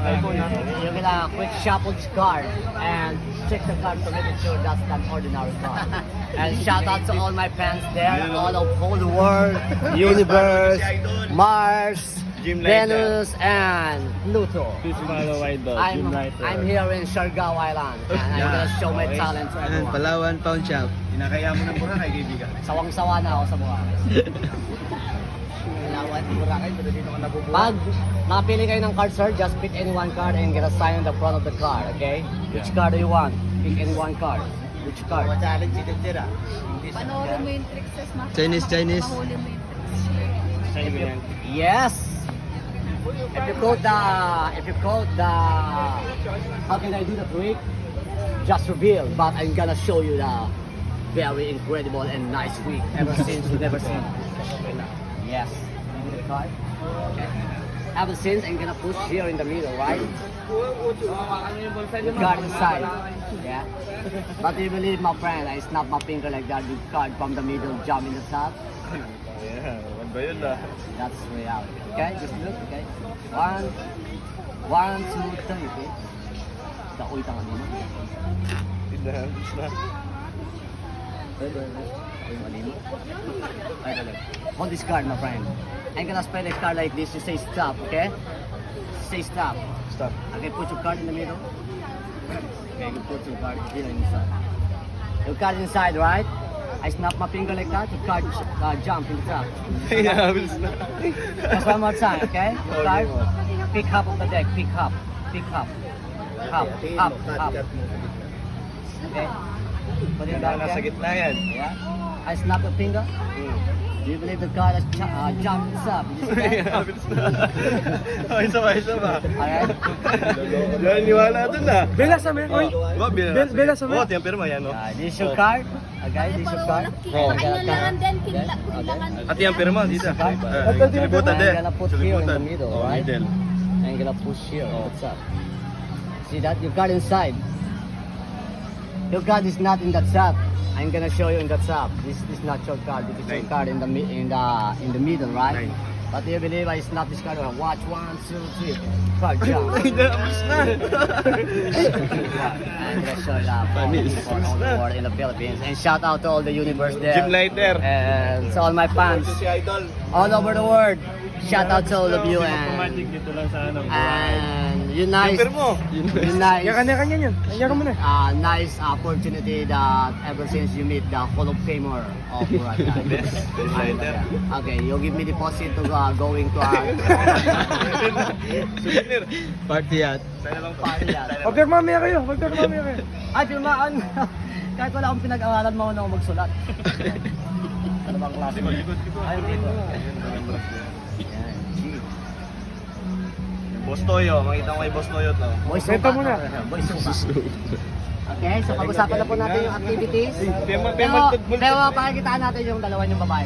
You're gonna quick shuffle this card and check the card to make sure that's an ordinary card. And shout out to all my fans there, all of whole world, universe, Mars, Venus, and Pluto. Please follow Idol, I'm here in Siargao Island and I'm gonna show my talent to Ayan, everyone. Palawan Pawn Shop. Inakaya mo ng Boracay, kaibigan. Sawang-sawa na ako sa buhay. Palawan, Boracay, pero dito ka nabubuhay. Pag napili kayo ng card, sir, just pick any one card and get a sign on the front of the card, okay? Which card do you want? Pick any one card. Which card? Challenge si Tira. Panoorin mo yung tricks sa smash. Chinese. Mahuli mo yung tricks. Yes. If you quote the, how can I do the trick? Just reveal, but I'm gonna show you the very incredible and nice trick ever since you've never seen. Yes. You need the card? Okay. Ever since I'm gonna push here in the middle, right? Card inside. Yeah. But you believe, my friend, I snap my finger like that, the card from the middle, jump in the top. Yeah, wag ba yun ah? That's reality. Okay, just look, okay? One, two, three, okay? Uy, tanga nino. Tinahambis na. Uy, malino. Ay, talaga. Hold this card, my friend. I'm gonna spell a card like this. You say stop, okay? Say stop. Stop. Okay, put your card in the middle. Okay, you put your card here inside. Your card inside, right? I snap my finger like that. Your card jump in the top. Tinahambis na. Just one more time, okay? Your card, pick half of the deck. Pick half. Pick half. Half. Okay? Put it down, Nasa okay? gitna yan. Yeah. I snap the finger. Do you believe the card has jumped up? Tinahambis na. Oh, isa ba? Alright? Yan, niwala dun ah. Bela sa men. Oh, Bela sa Oh, tiyang pirma yan, oh. This is your card. Okay, this is your card. Kailangan din, kailangan. At yung pirma, dito. I'm Silibutan din. gonna put here in the Silibutan. middle, Oh, right? middle. I'm gonna push here. What's up? See that? Your card inside. Your card is not in that top. I'm gonna show you in the top. This is not your card. This is your Nine. card in the middle, right? Nine. But do you believe I snap this card? Watch, 1, 2, 3. Card jump. Tinahambis na. I'm gonna show you that for all the world in the Philippines. And shout out to all the universe there. Gym lighter. And to all my fans Si Idol. all over the world. Shout out to all of you Magic and dito lang sa ano. you nice, Yung pirmo. you nice, Kanya-kanya yan. Kanya mo na. nice opportunity that ever since you meet the Hall of Famer of Boracay. Best lighter. Okay, you give me deposit to going to Souvenir. Party at. Sana lang to. party yan. Pagpirma mamaya kayo. Ay, pirmaan. Kahit wala akong pinag-aralan, mo na ako magsulat. Ano bang klase? Likod. Ayun dito. Yan. Yan, G. Boss Toyo, makita ko kay Boss Toyo to. Boy Kwenta mo na. Boy suka. Okay, so pag-usapan na po natin yung activities. Tema, Pero pakikitaan natin yung dalawa yung babae.